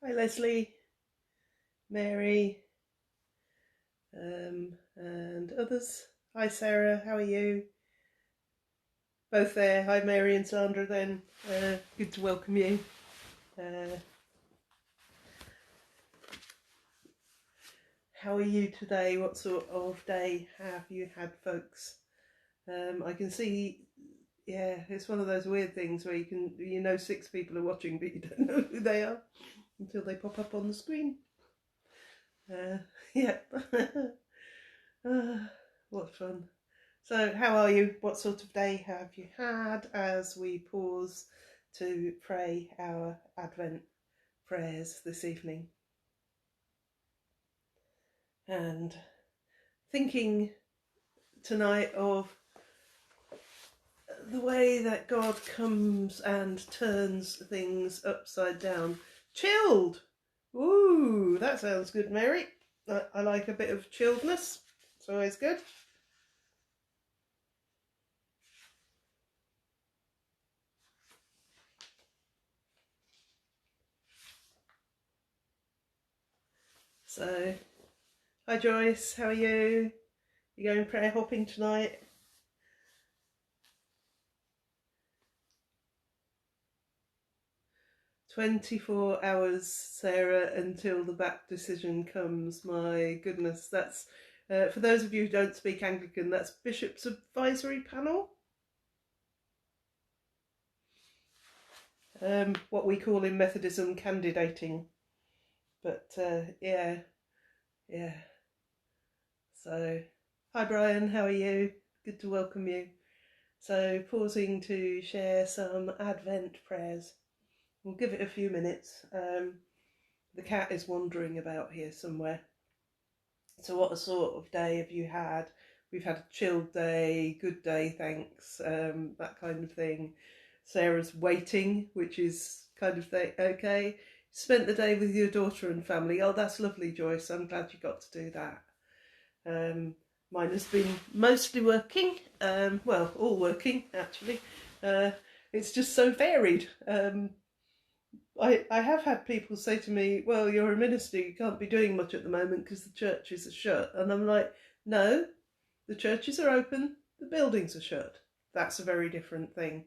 Hi Leslie, Mary, and others. Hi Sarah, how are you? Both there. Hi Mary and Sandra then. Good to welcome you. Uh, how are you today? What sort of day have you had, folks? I can see, yeah, it's one of those weird things where you know 6 people are watching, but you don't know who they are until they pop up on the screen. Yeah. What fun. So, how are you? What sort of day have you had as we pause to pray our Advent prayers this evening? And thinking tonight of the way that God comes and turns things upside down. Chilled! Ooh, that sounds good, Mary. I like a bit of chilledness. It's always good. So, hi Joyce, how are you? You going prayer hopping tonight? 24 hours, Sarah, until the back decision comes. My goodness, that's for those of you who don't speak Anglican, that's Bishop's Advisory Panel. What we call in Methodism candidating. But yeah. So, hi Brian, how are you? Good to welcome you. So, pausing to share some Advent prayers. We'll give it a few minutes. The cat is wandering about here somewhere. So what sort of day have you had? We've had a chilled day, good day, thanks, that kind of thing. Sarah's waiting, which is kind of okay. Spent the day with your daughter and family. Oh, that's lovely, Joyce. I'm glad you got to do that. Mine has been mostly working. Well, all working, actually. It's just so varied. I have had people say to me, well, you're a minister, you can't be doing much at the moment because the churches are shut. And I'm like, no, the churches are open, the buildings are shut. That's a very different thing.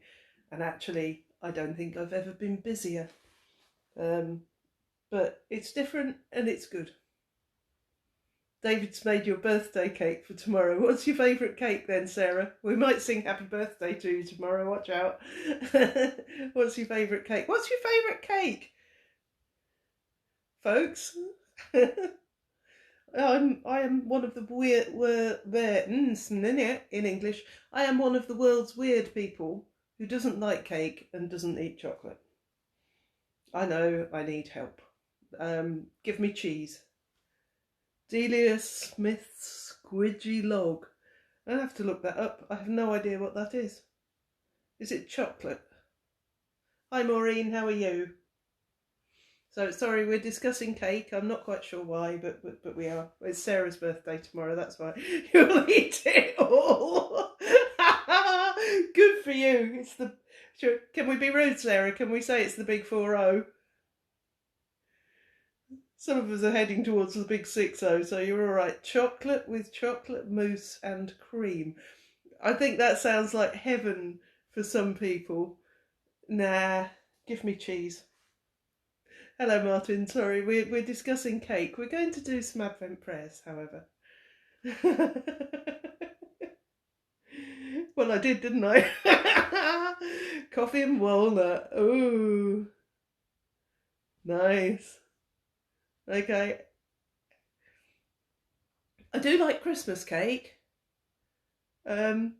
And actually, I don't think I've ever been busier. But it's different and it's good. David's made your birthday cake for tomorrow. What's your favourite cake then, Sarah? We might sing happy birthday to you tomorrow, watch out. What's your favourite cake? What's your favourite cake, folks? I am one of the in English. I am one of the world's weird people who doesn't like cake and doesn't eat chocolate. I know I need help. Give me cheese. Delia Smith's squidgy log. I have to look that up. I have no idea what that is. Is it chocolate? Hi Maureen, how are you? So sorry, we're discussing cake. I'm not quite sure why, but we are. It's Sarah's birthday tomorrow. That's why you'll eat it all. Good for you. It's the. Sure. Can we be rude, Sarah? Can we say it's the big 4-0? Some of us are heading towards the big 6-0, so you're all right. Chocolate with chocolate mousse and cream. I think that sounds like heaven for some people. Nah, give me cheese. Hello, Martin. Sorry, we're discussing cake. We're going to do some Advent prayers, however. Well, I did, didn't I? Coffee and walnut. Ooh, nice. Okay. I do like Christmas cake. Leslie,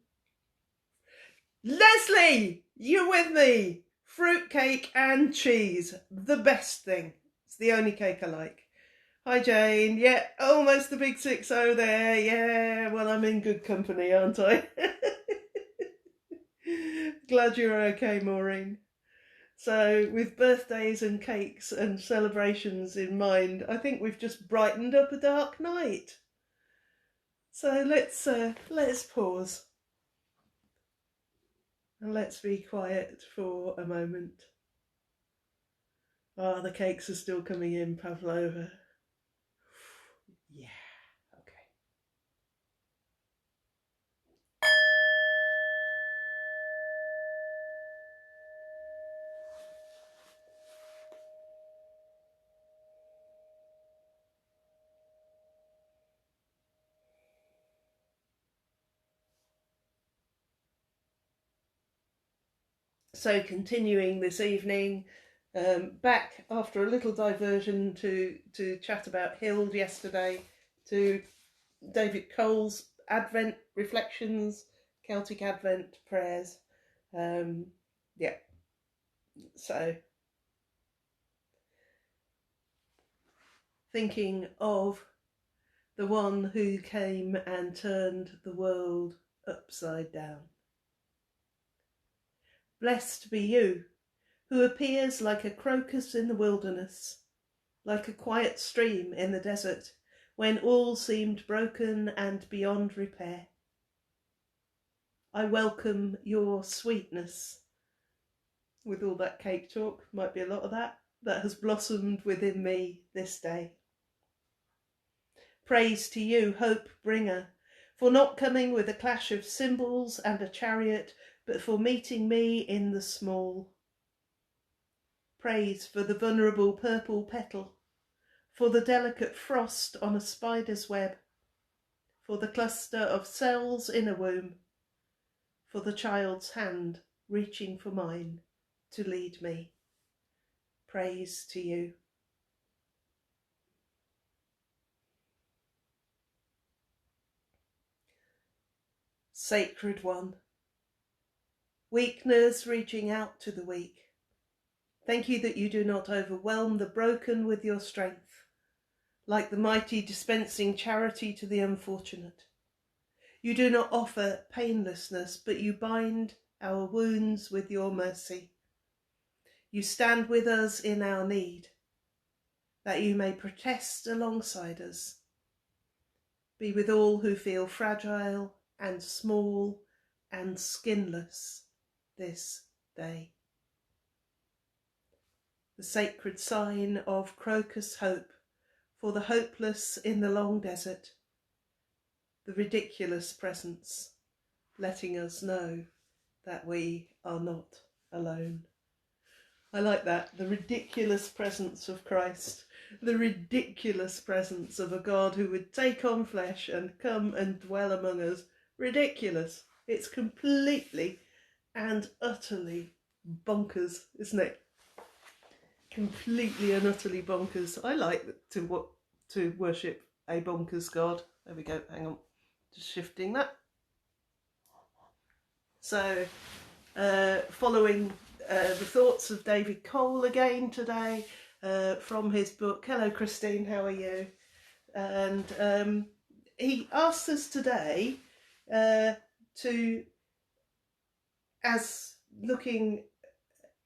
you're with me. Fruit cake and cheese. The best thing. It's the only cake I like. Hi Jane. Yeah, almost the big 6-0 there. Yeah, well, I'm in good company, aren't I? Glad you're okay, Maureen. So, with birthdays and cakes and celebrations in mind, I think we've just brightened up a dark night. So let's pause and let's be quiet for a moment. Oh, the cakes are still coming in, Pavlova. Yeah, okay. So continuing this evening, back after a little diversion to chat about Hild yesterday, to David Cole's Advent Reflections, Celtic Advent Prayers. Yeah, so thinking of the one who came and turned the world upside down. Blessed be you, who appears like a crocus in the wilderness, like a quiet stream in the desert, when all seemed broken and beyond repair. I welcome your sweetness. With all that cake talk, might be a lot of that has blossomed within me this day. Praise to you, hope bringer, for not coming with a clash of cymbals and a chariot, but for meeting me in the small. Praise for the vulnerable purple petal, for the delicate frost on a spider's web, for the cluster of cells in a womb, for the child's hand reaching for mine to lead me. Praise to you. Sacred One, weakness reaching out to the weak. Thank you that you do not overwhelm the broken with your strength, like the mighty dispensing charity to the unfortunate. You do not offer painlessness, but you bind our wounds with your mercy. You stand with us in our need, that you may protest alongside us. Be with all who feel fragile and small and skinless this day. The sacred sign of crocus hope for the hopeless in the long desert, the ridiculous presence, letting us know that we are not alone. I like that, the ridiculous presence of Christ, the ridiculous presence of a God who would take on flesh and come and dwell among us. Ridiculous. It's completely and utterly bonkers, isn't it? Completely and utterly bonkers. I like to worship a bonkers God. There we go, hang on, just shifting that. So following the thoughts of David Cole again today from his book. Hello Christine, how are you? And he asks us today to, as looking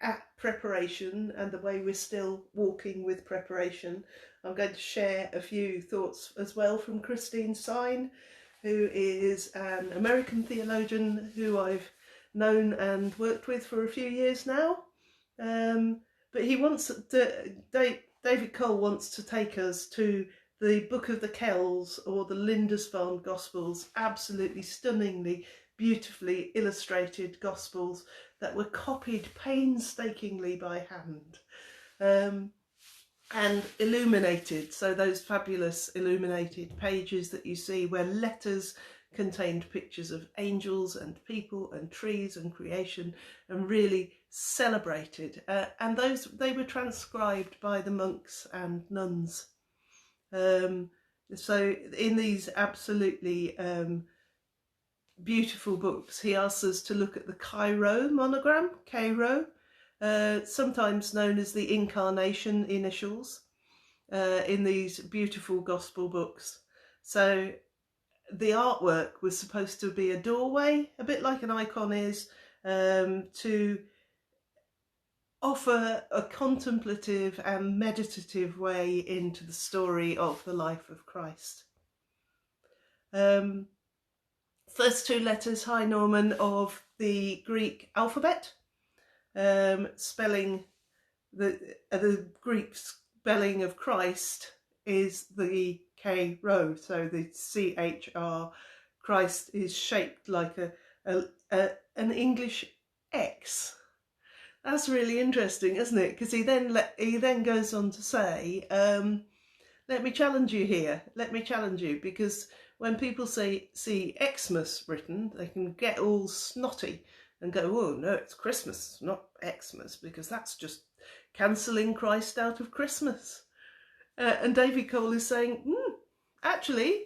at preparation and the way we're still walking with preparation, I'm going to share a few thoughts as well from Christine Syne, who is an American theologian who I've known and worked with for a few years now. But he wants to, David Cole wants to take us to the Book of the Kells, or the Lindisfarne Gospels, absolutely stunningly, beautifully illustrated Gospels that were copied painstakingly by hand and illuminated. So those fabulous illuminated pages that you see where letters contained pictures of angels and people and trees and creation, and really celebrated. And they were transcribed by the monks and nuns. So in these absolutely beautiful books, he asks us to look at the Chi-Rho monogram, Chi-Rho, sometimes known as the Incarnation initials, in these beautiful gospel books. So the artwork was supposed to be a doorway, a bit like an icon is, to offer a contemplative and meditative way into the story of the life of Christ. First two letters, hi Norman, of the Greek alphabet, spelling the Greek spelling of Christ is the K rho, so the CHR. Christ is shaped like an English X. That's really interesting, isn't it? Because he then goes on to say, let me challenge you here. Let me challenge you, because when people see Xmas written, they can get all snotty and go, oh no, it's Christmas, not Xmas, because that's just cancelling Christ out of Christmas. And David Cole is saying, actually,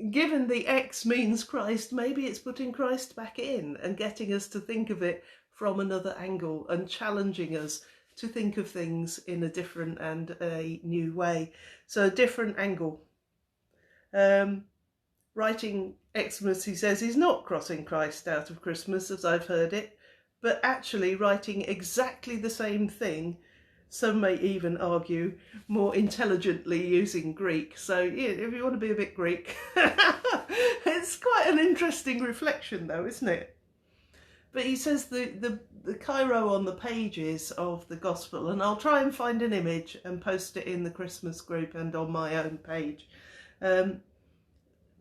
given the X means Christ, maybe it's putting Christ back in and getting us to think of it from another angle and challenging us to think of things in a different and a new way. So a different angle. Writing Xmas, he says, he's not crossing Christ out of Christmas as I've heard it, but actually writing exactly the same thing, some may even argue more intelligently using Greek. So yeah, if you want to be a bit Greek, it's quite an interesting reflection though, isn't it? But he says the Cairo on the pages of the Gospel, and I'll try and find an image and post it in the Christmas group and on my own page,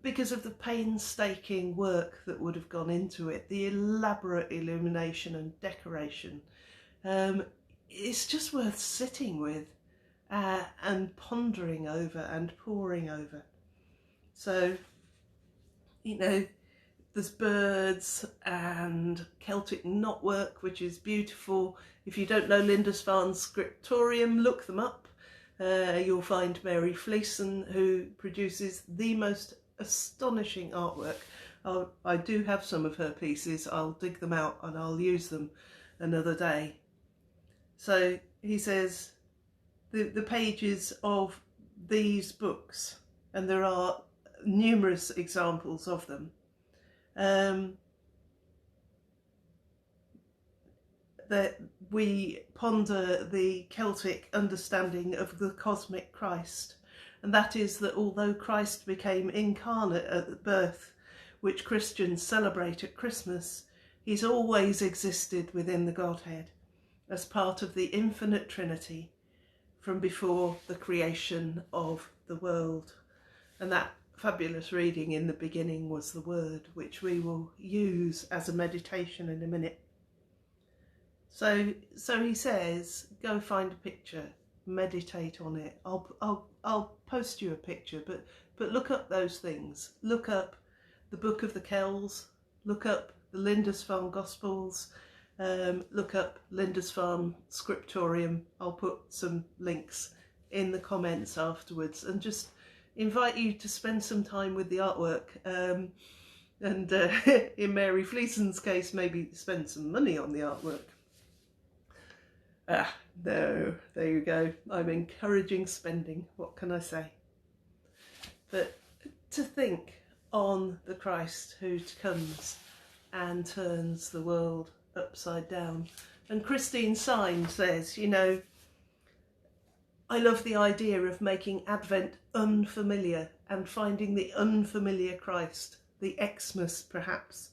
because of the painstaking work that would have gone into it, the elaborate illumination and decoration. It's just worth sitting with and pondering over and poring over. So, you know, there's birds and Celtic knotwork, which is beautiful. If you don't know Lindisfarne Scriptorium, look them up. You'll find Mary Fleeson, who produces the most astonishing artwork. I do have some of her pieces. I'll dig them out and I'll use them another day. So he says the pages of these books, and there are numerous examples of them, that we ponder the Celtic understanding of the cosmic Christ, and that is that although Christ became incarnate at the birth, which Christians celebrate at Christmas, he's always existed within the Godhead as part of the infinite Trinity from before the creation of the world. And that fabulous reading, in the beginning was the Word, which we will use as a meditation in a minute. So he says, go find a picture, meditate on it. I'll post you a picture, but look up those things. Look up the Book of the Kells, look up the Lindisfarne Gospels, look up Lindisfarne Scriptorium. I'll put some links in the comments afterwards, and just invite you to spend some time with the artwork, and in Mary Fleeson's case, maybe spend some money on the artwork. No, there you go. I'm encouraging spending. What can I say? But to think on the Christ who comes and turns the world upside down. And Christine Syme says, you know, I love the idea of making Advent unfamiliar and finding the unfamiliar Christ, the Xmas perhaps,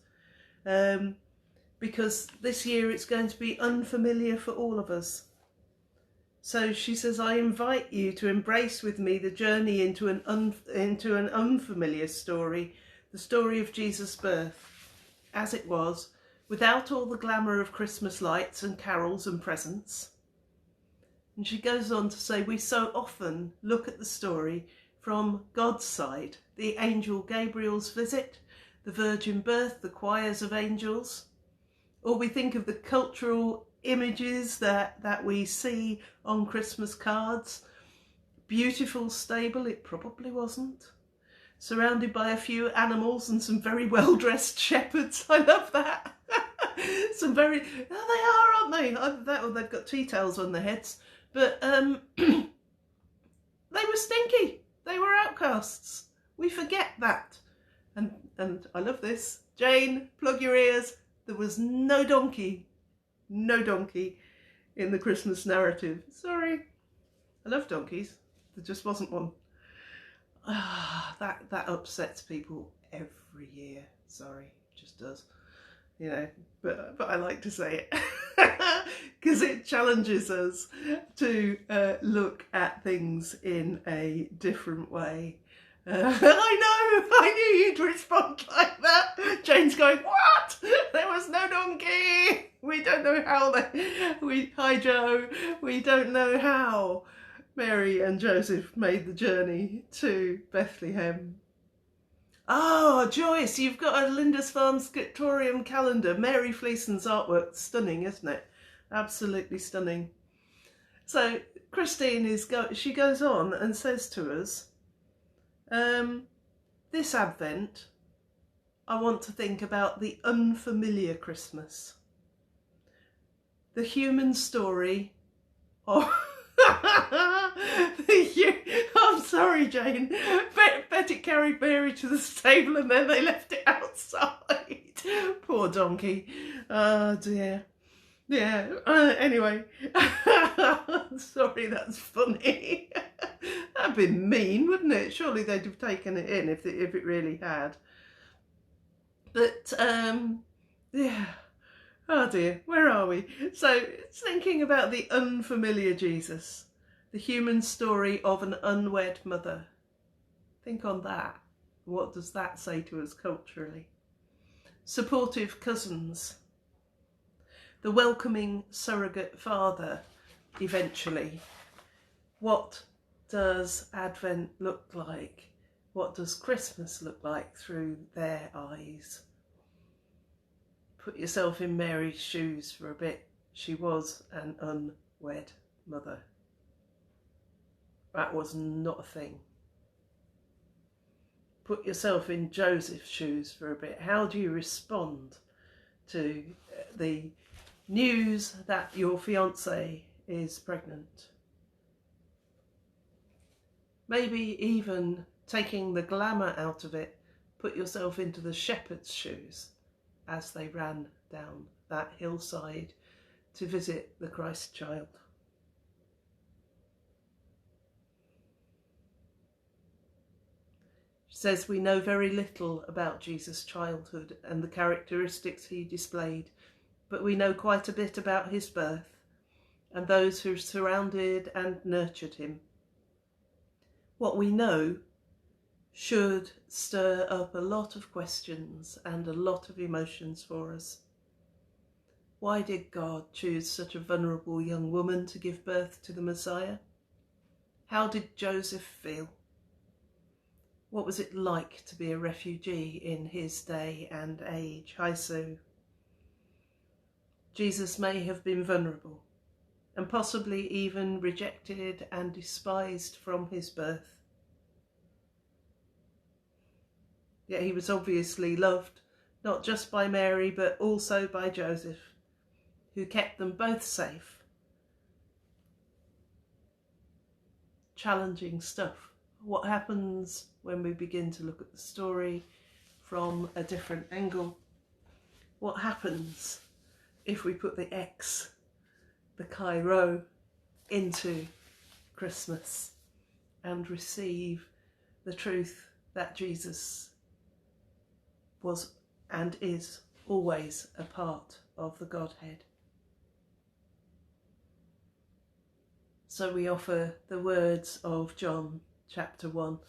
because this year it's going to be unfamiliar for all of us. So she says, I invite you to embrace with me the journey into an unfamiliar story, the story of Jesus' birth, as it was, without all the glamour of Christmas lights and carols and presents. And she goes on to say, we so often look at the story from God's side, the angel Gabriel's visit, the virgin birth, the choirs of angels, or we think of the cultural images that we see on Christmas cards. Beautiful stable, it probably wasn't. Surrounded by a few animals and some very well-dressed shepherds. I love that. Some very, they are, aren't they? Either that or they've got tea towels on their heads. But they were stinky. They were outcasts. We forget that. And I love this. Jane, plug your ears. There was no donkey in the Christmas narrative. Sorry. I love donkeys. There just wasn't one. That upsets people every year. Sorry, it just does. You know, but I like to say it. because it challenges us to look at things in a different way. I knew you'd respond like that. Jane's going, what? There was no donkey. We don't know how hi Joe. We don't know how Mary and Joseph made the journey to Bethlehem. Oh, Joyce, you've got a Lindisfarne Scriptorium calendar. Mary Fleeson's artwork, stunning, isn't it? Absolutely stunning. So Christine she goes on and says to us, this Advent, I want to think about the unfamiliar Christmas. The human story of... I'm sorry, Jane. Betty carried Mary to the stable and then they left it outside. Poor donkey. Oh dear. Yeah, anyway. Sorry, that's funny. That'd been mean, wouldn't it? Surely they'd have taken it in if it really had. But, yeah. Oh dear, where are we? So, it's thinking about the unfamiliar Jesus, the human story of an unwed mother. Think on that. What does that say to us culturally? Supportive cousins. The welcoming surrogate father, eventually. What does Advent look like? What does Christmas look like through their eyes? Put yourself in Mary's shoes for a bit. She was an unwed mother. That was not a thing. Put yourself in Joseph's shoes for a bit. How do you respond to the news that your fiancée is pregnant? Maybe even taking the glamour out of it, put yourself into the shepherd's shoes as they ran down that hillside to visit the Christ child. She says we know very little about Jesus' childhood and the characteristics he displayed, but we know quite a bit about his birth and those who surrounded and nurtured him. What we know should stir up a lot of questions and a lot of emotions for us. Why did God choose such a vulnerable young woman to give birth to the Messiah? How did Joseph feel? What was it like to be a refugee in his day and age? Hi, Sue. Jesus may have been vulnerable and possibly even rejected and despised from his birth. Yet he was obviously loved, not just by Mary, but also by Joseph, who kept them both safe. Challenging stuff. What happens when we begin to look at the story from a different angle? What happens if we put the X, the Chi-Rho, into Christmas and receive the truth that Jesus was and is always a part of the Godhead? So we offer the words of John chapter 1.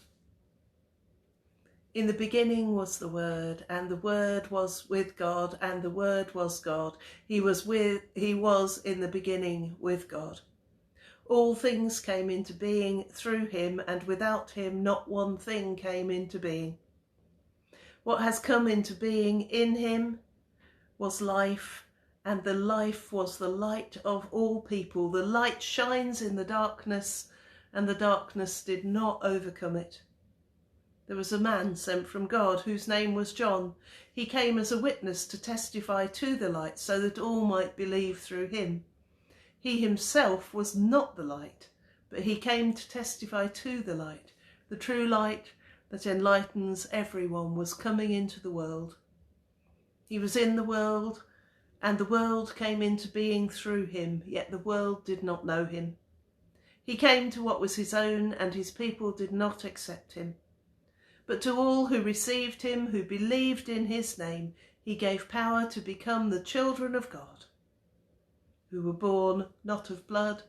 In the beginning was the Word, and the Word was with God, and the Word was God. He was in the beginning with God. All things came into being through him, and without him not one thing came into being. What has come into being in him was life, and the life was the light of all people. The light shines in the darkness, and the darkness did not overcome it. There was a man sent from God whose name was John. He came as a witness to testify to the light so that all might believe through him. He himself was not the light, but he came to testify to the light. The true light that enlightens everyone was coming into the world. He was in the world, and the world came into being through him, yet the world did not know him. He came to what was his own, and his people did not accept him. But to all who received him, who believed in his name, he gave power to become the children of God. who were born not of blood,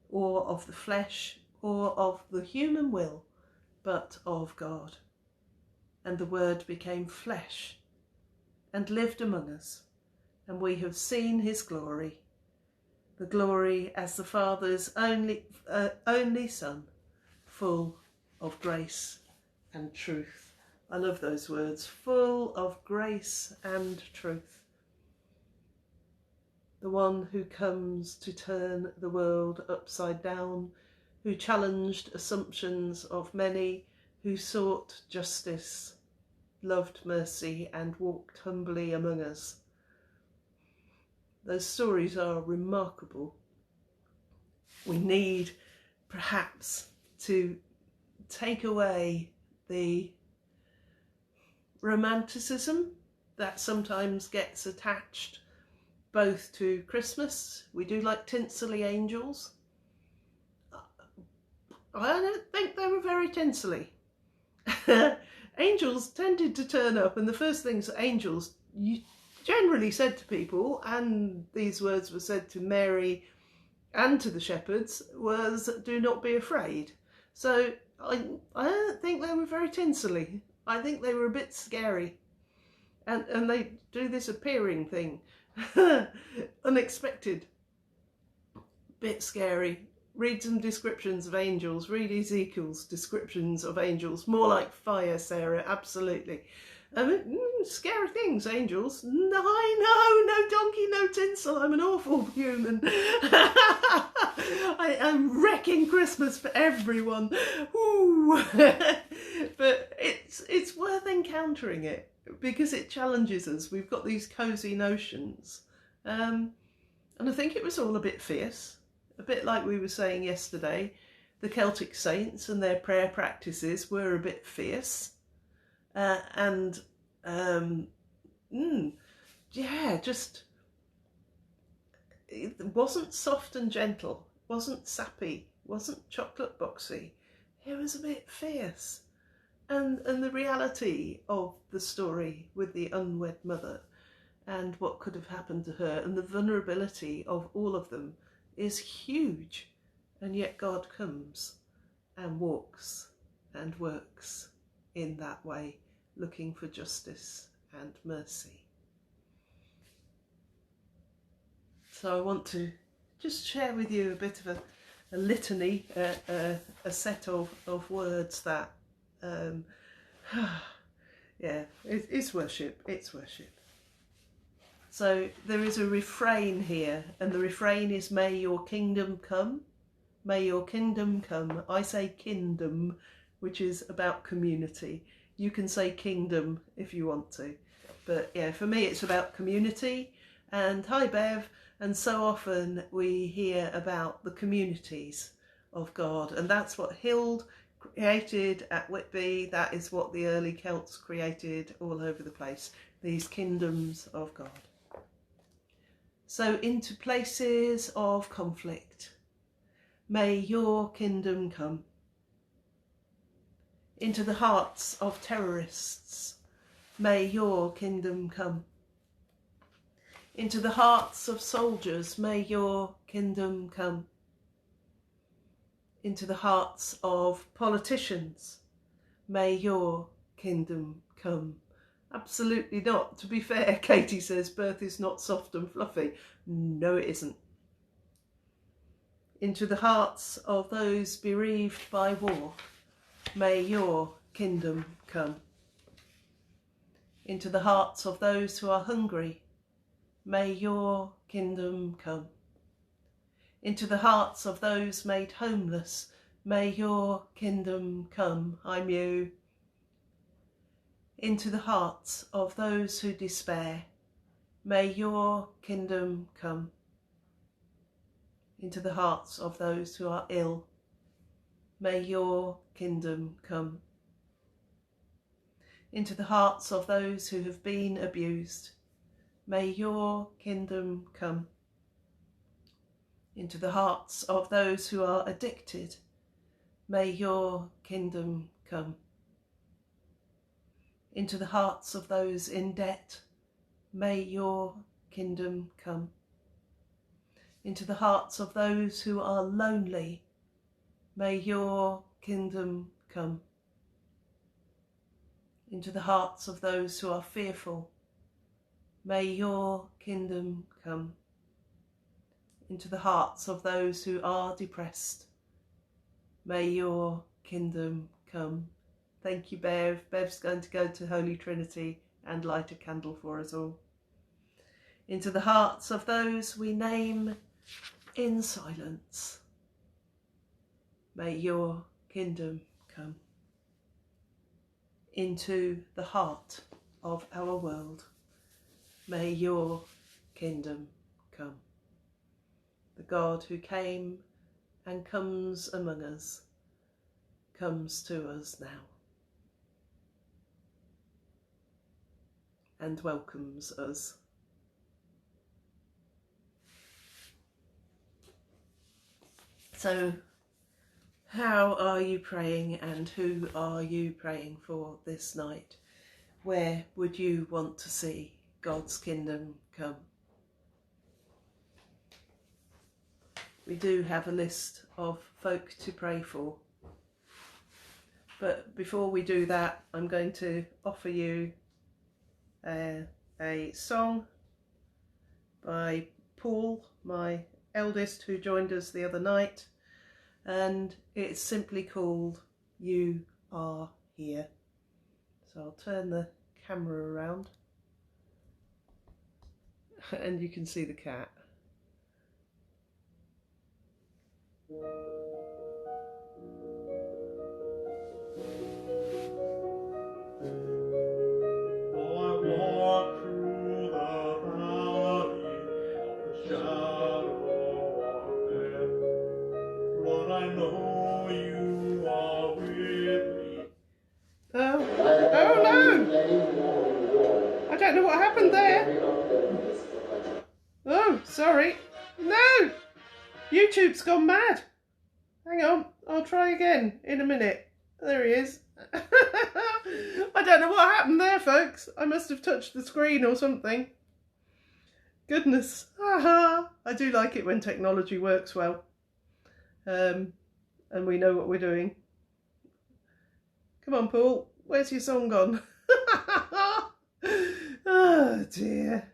or of the flesh, or of the human will, but of God. And the Word became flesh and lived among us, and we have seen his glory, the glory as the Father's only Son, full of grace and truth. I love those words, full of grace and truth. The one who comes to turn the world upside down, who challenged assumptions of many, who sought justice, loved mercy, and walked humbly among us. Those stories are remarkable. We need, perhaps, to take away the romanticism that sometimes gets attached both to Christmas. We do like tinselly angels. I don't think they were very tinselly. Angels tended to turn up, and the first things that angels generally said to people, and these words were said to Mary and to the shepherds, was, "Do not be afraid." So I don't think they were very tinselly. I think they were a bit scary. And they do this appearing thing. Unexpected. Bit scary. Read some descriptions of angels. Read Ezekiel's descriptions of angels. More like fire, Sarah, absolutely. Scary things, angels. No, no donkey, no tinsel. I'm an awful human. I'm wrecking Christmas for everyone. Ooh. But it's worth encountering it because it challenges us. We've got these cosy notions. And I think it was all a bit fierce. A bit like we were saying yesterday, the Celtic saints and their prayer practices were a bit fierce. Just, it wasn't soft and gentle, wasn't sappy, wasn't chocolate boxy. It was a bit fierce. And the reality of the story with the unwed mother and what could have happened to her and the vulnerability of all of them is huge. And yet God comes and walks and works in that way, looking for justice and mercy. So I want to just share with you a bit of a litany, a set of words that, it's worship, it's worship. So there is a refrain here, and the refrain is, "May your kingdom come, may your kingdom come." I say kingdom, which is about community. You can say kingdom if you want to. But yeah, for me it's about community. And hi Bev. And so often we hear about the communities of God. And that's what Hild created at Whitby. That is what the early Celts created all over the place. These kingdoms of God. So into places of conflict, may your kingdom come. Into the hearts of terrorists, may your kingdom come. Into the hearts of soldiers, may your kingdom come. Into the hearts of politicians, may your kingdom come. Absolutely not. To be fair, Katie says birth is not soft and fluffy. No, it isn't. Into the hearts of those bereaved by war, may your kingdom come. Into the hearts of those who are hungry, may your kingdom come. Into the hearts of those made homeless, may your kingdom come. I'm you. Into the hearts of those who despair, may your kingdom come. Into the hearts of those who are ill, may your kingdom come. Into the hearts of those who have been abused, may your kingdom come. Into the hearts of those who are addicted, may your kingdom come. Into the hearts of those in debt, may your kingdom come. into the hearts of those who are lonely. May your kingdom come. Into the hearts of those who are fearful. May your kingdom come. Into the hearts of those who are depressed. May your kingdom come. Thank you, Bev. Bev's going to go to Holy Trinity and light a candle for us all. Into the hearts of those we name in silence. May your kingdom come. Into the heart of our world. May your kingdom come. The God who came and comes among us, comes to us now and welcomes us. So, how are you praying, and who are you praying for this night? Where would you want to see God's kingdom come? We do have a list of folk to pray for. But before we do that, I'm going to offer you a song by Paul, my eldest, who joined us the other night. And it's simply called You Are Here. So I'll turn the camera around and you can see the cat. I don't know what happened there. Oh, sorry. No! YouTube's gone mad. Hang on, I'll try again in a minute. There he is. I don't know what happened there, folks. I must have touched the screen or something. Goodness. I do like it when technology works well. And we know what we're doing. Come on, Paul. Where's your song gone? Oh dear.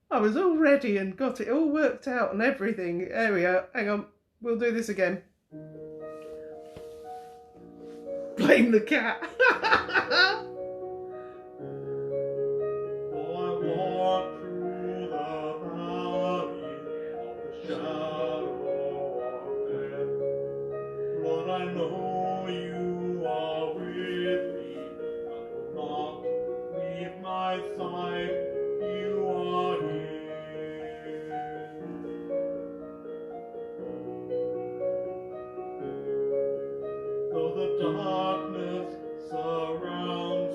I was all ready and got it all worked out and everything. There we are. Hang on. We'll do this again. Blame the cat. Though the darkness surrounds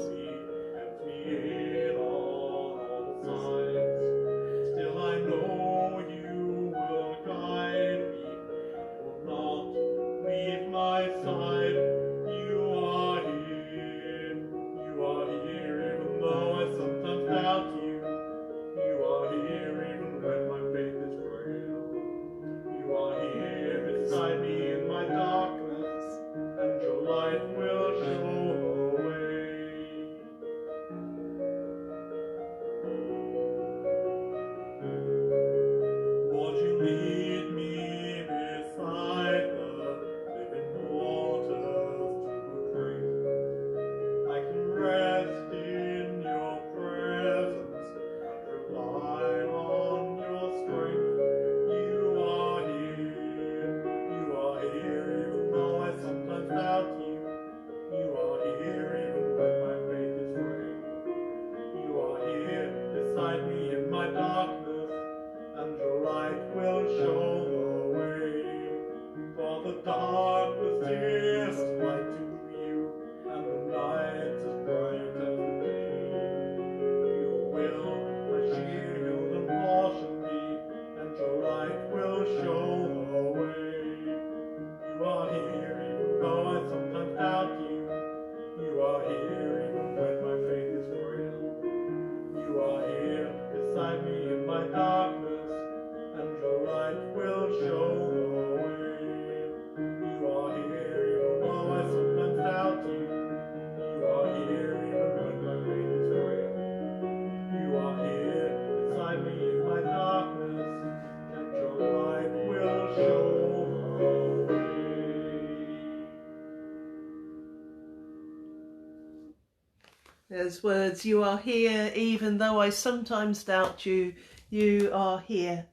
There's words, you are here, even though I sometimes doubt you, you are here,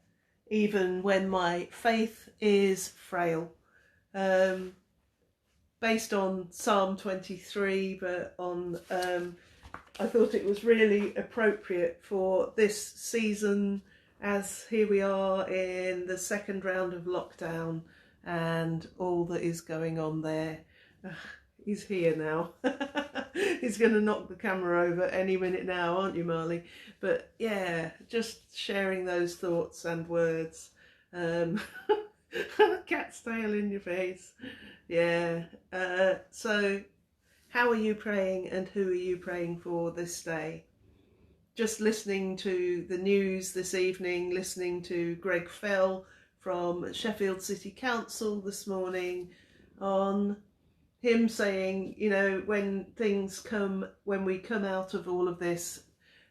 even when my faith is frail. Based on Psalm 23, but on I thought it was really appropriate for this season, as here we are in the second round of lockdown and all that is going on there. He's here now. He's going to knock the camera over any minute now, aren't you, Marley? But yeah, just sharing those thoughts and words. Cat's tail in your face. Yeah. So how are you praying, and who are you praying for this day? Just listening to the news this evening, listening to Greg Fell from Sheffield City Council this morning, on him saying, you know, when we come out of all of this,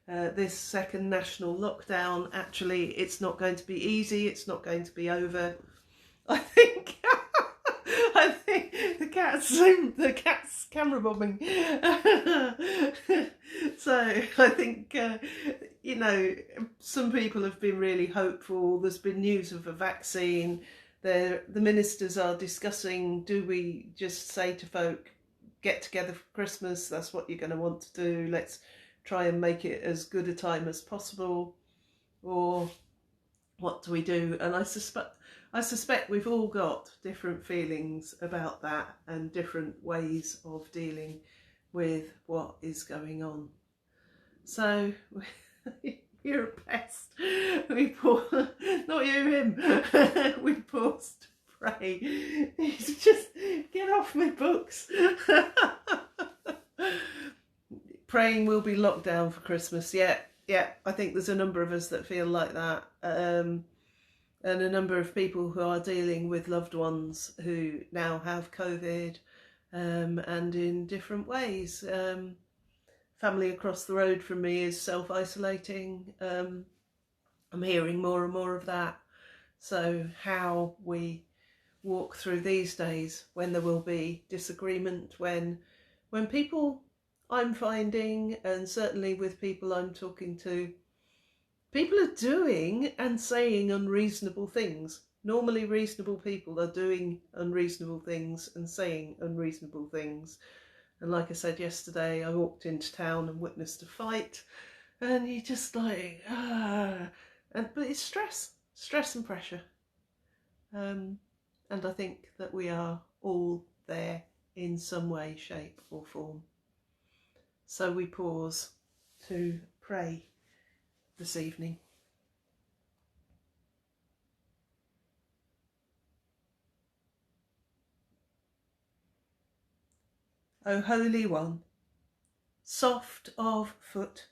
this second national lockdown, actually it's not going to be easy, it's not going to be over. I think the cat's camera bombing. So I think you know, some people have been really hopeful. There's been news of a vaccine. The ministers are discussing, do we just say to folk, get together for Christmas, that's what you're going to want to do, let's try and make it as good a time as possible, or what do we do? And I suspect we've all got different feelings about that and different ways of dealing with what is going on. So you're a pest. Not you, him. We paused to pray. He's just, get off my books. Praying will be locked down for Christmas. Yeah, I think there's a number of us that feel like that. And a number of people who are dealing with loved ones who now have COVID, and in different ways. Family across the road from me is self-isolating. I'm hearing more and more of that. So how we walk through these days, when there will be disagreement, when people, I'm finding, and certainly with people I'm talking to, people are doing and saying unreasonable things. Normally reasonable people are doing unreasonable things and saying unreasonable things. And like I said yesterday, I walked into town and witnessed a fight, and you just like, but it's stress and pressure. And I think that we are all there in some way, shape or form. So we pause to pray this evening. O Holy One, soft of foot,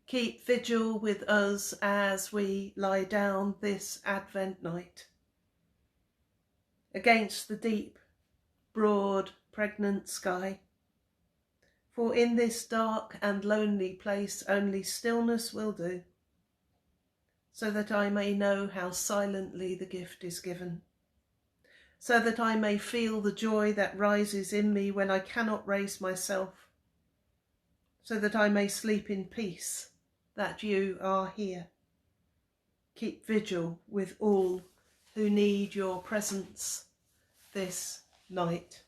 keep vigil with us as we lie down this Advent night, against the deep, broad, pregnant sky. For in this dark and lonely place only stillness will do, so that I may know how silently the gift is given, so that I may feel the joy that rises in me when I cannot raise myself, so that I may sleep in peace that you are here. Keep vigil with all who need your presence this night.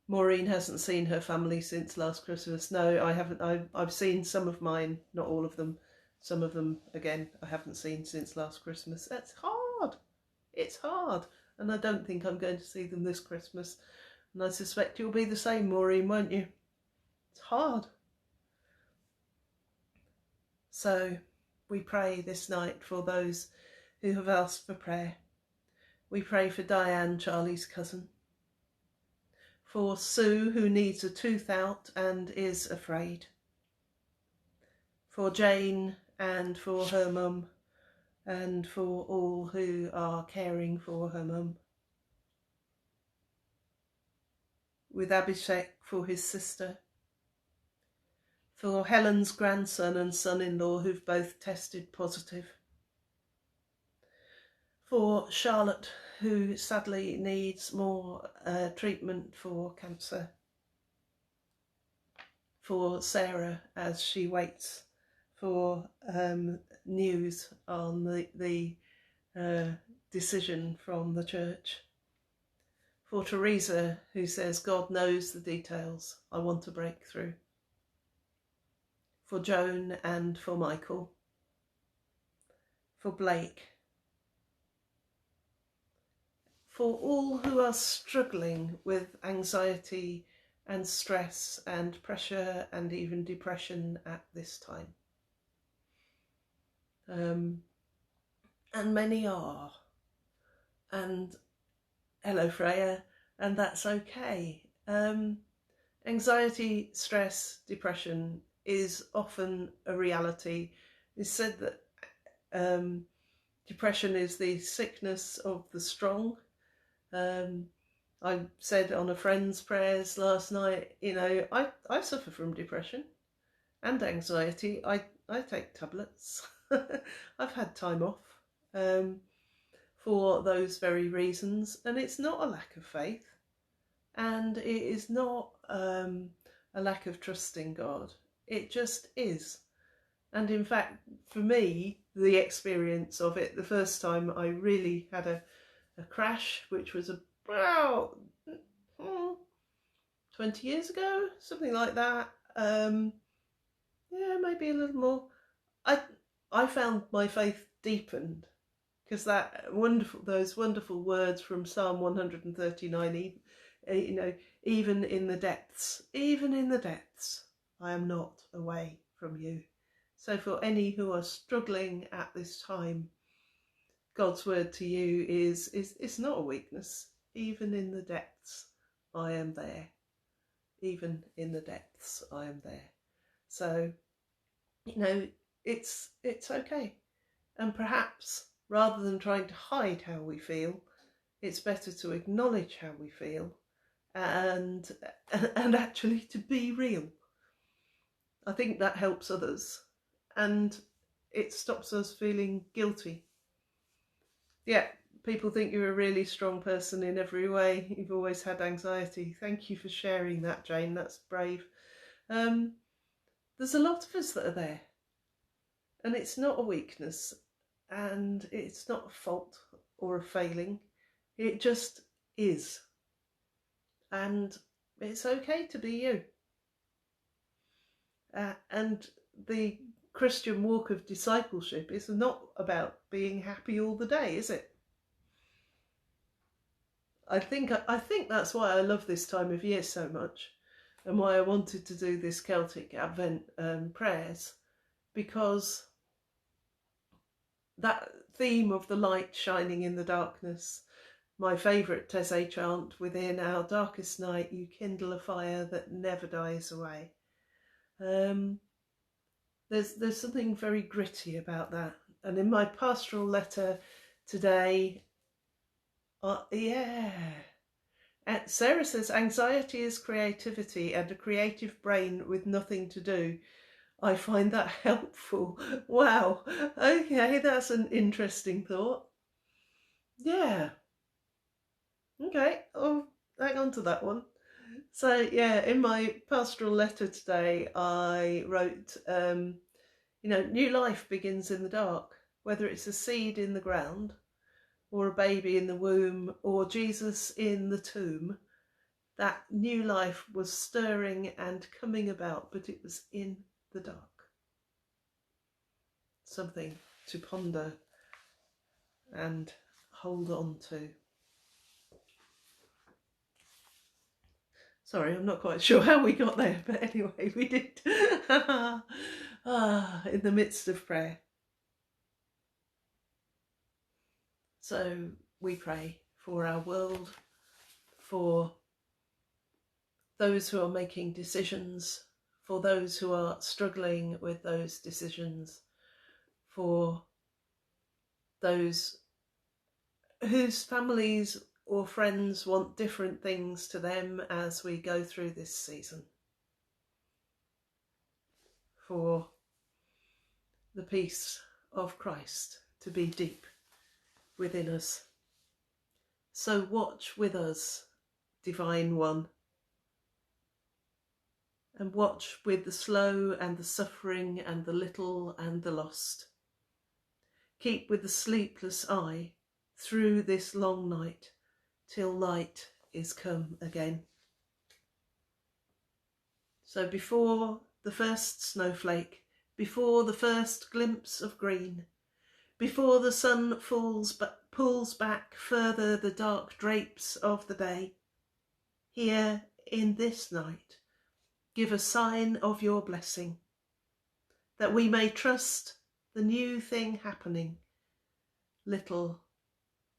Maureen hasn't seen her family since last Christmas. No, I haven't. I've seen some of mine, not all of them. Some of them, again, I haven't seen since last Christmas. That's hard. It's hard. And I don't think I'm going to see them this Christmas. And I suspect you'll be the same, Maureen, won't you? It's hard. So we pray this night for those who have asked for prayer. We pray for Diane, Charlie's cousin. For Sue, who needs a tooth out and is afraid. For Jane and for her mum, and for all who are caring for her mum. With Abhishek for his sister. For Helen's grandson and son-in-law who've both tested positive. For Charlotte, who sadly needs more treatment for cancer. for Sarah as she waits for news on the decision from the church. For Teresa, who says, God knows the details, I want to break through. For Joan and for Michael. For Blake. For all who are struggling with anxiety and stress and pressure and even depression at this time. And many are. And hello, Freya, and that's okay. Anxiety, stress, depression is often a reality. It's said that depression is the sickness of the strong. I said on a friend's prayers last night, I suffer from depression and anxiety. I take tablets. I've had time off for those very reasons, and it's not a lack of faith, and it is not a lack of trust in God. It just is. And in fact, for me, the experience of it, the first time I really had a crash, which was about 20 years ago, something like that. Yeah, maybe a little more. I found my faith deepened because those wonderful words from Psalm 139, even in the depths, I am not away from you. So for any who are struggling at this time, God's word to you is it's not a weakness. Even in the depths, I am there. Even in the depths, I am there. So, it's okay. And perhaps rather than trying to hide how we feel, it's better to acknowledge how we feel and actually to be real. I think that helps others, and it stops us feeling guilty. Yeah, people think you're a really strong person in every way. You've always had anxiety. Thank you for sharing that, Jane. That's brave. There's a lot of us that are there, and it's not a weakness, and it's not a fault or a failing. It just is. And it's okay to be you. And the Christian walk of discipleship is not about being happy all the day, is it? I think that's why I love this time of year so much, and why I wanted to do this Celtic Advent prayers, because that theme of the light shining in the darkness, my favourite Taizé chant, within our darkest night you kindle a fire that never dies away. There's something very gritty about that. And in my pastoral letter today, Sarah says, anxiety is creativity and a creative brain with nothing to do. I find that helpful. Wow. Okay, that's an interesting thought. Yeah. Okay, I'll hang on to that one. So yeah, in my pastoral letter today, I wrote, new life begins in the dark, whether it's a seed in the ground or a baby in the womb or Jesus in the tomb. That new life was stirring and coming about, but it was in the dark. Something to ponder and hold on to. Sorry, I'm not quite sure how we got there, but anyway, we did. In the midst of prayer. So we pray for our world, for those who are making decisions, for those who are struggling with those decisions, for those whose families or friends want different things to them as we go through this season, for the peace of Christ to be deep within us. So watch with us, Divine One, and watch with the slow and the suffering and the little and the lost. Keep with the sleepless eye through this long night till light is come again. So before the first snowflake, before the first glimpse of green, before the sun pulls back further the dark drapes of the bay, here in this night, give a sign of your blessing, that we may trust the new thing happening, little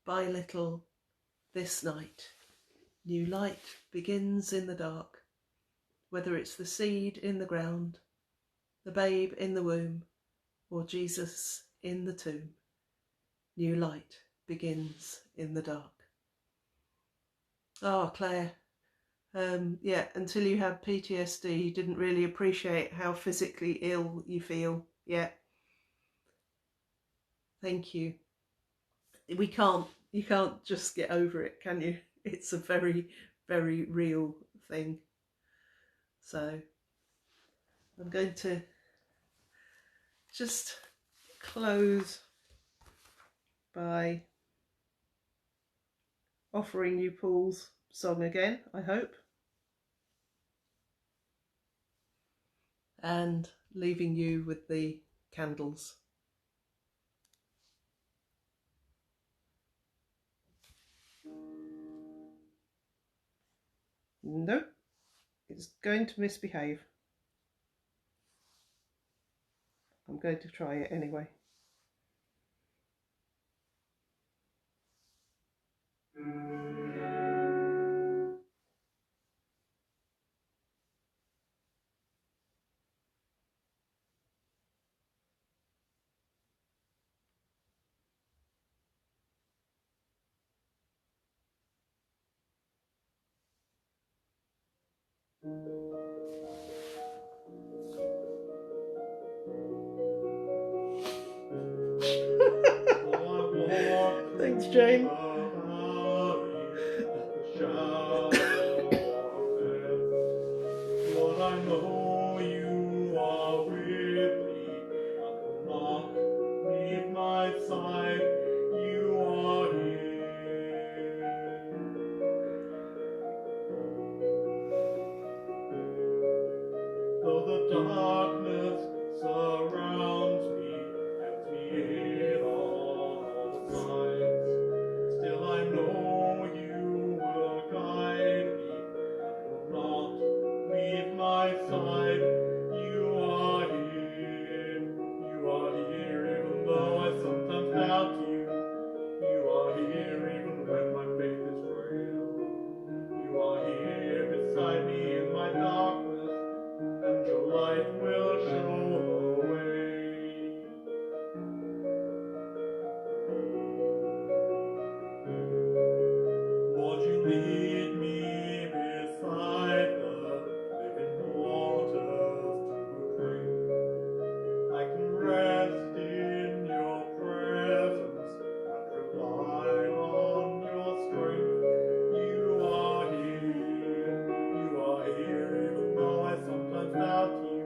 by little this night. New light begins in the dark, whether it's the seed in the ground, the babe in the womb, or Jesus in the tomb. New light begins in the dark. Oh, Claire, until you had PTSD, you didn't really appreciate how physically ill you feel. Yeah. Thank you. You can't just get over it, can you? It's a very, very real thing. So I'm going to just close by offering you Paul's song again, I hope, and leaving you with the candles. No, it's going to misbehave. I'm going to try it anyway. Thanks, Jane. Lord, I know you are with me. I will not leave my side. You are here. Though the darkness surrounds me, hems me in all sides, still I know you will guide me and will not leave my side. You are here, even though I sometimes doubt you. You are here even when my faith is frail. You are here beside me in my darkness, and your light will show the way. Lord, you lead me beside the living waters to drink. I can rest in your presence and rely on your strength. You are here even though I sometimes doubt you.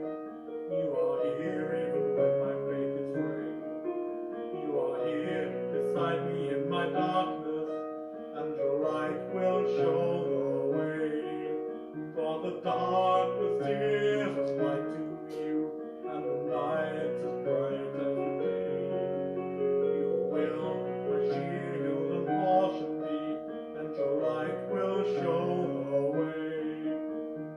You are here even when my faith is frail. You are here beside me in my darkness, and your light will show the way. For the darkness is as light to you, and the night as bright as the day. You will my shield and portion be, and your light will show the way.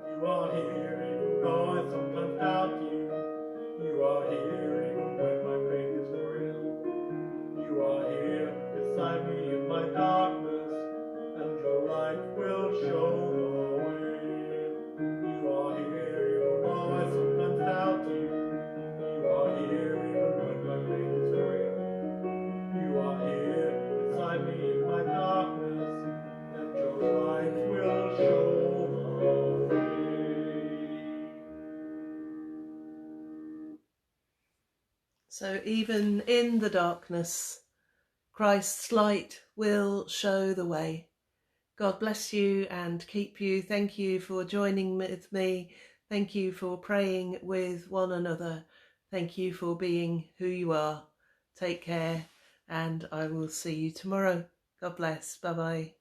You are here even though I sometimes doubt you. You are here even when my faith is frail. You are here beside me in my darkness, and your light will show the way. You are here even though I sometimes doubt you. You are here even when my faith is frail. You are here beside me in my darkness, and your light will show the way. So even in the darkness, Christ's light will show the way. God bless you and keep you. Thank you for joining with me Thank you for praying with one another. Thank you for being who you are. Take care, and I will see you tomorrow. God bless. Bye-bye.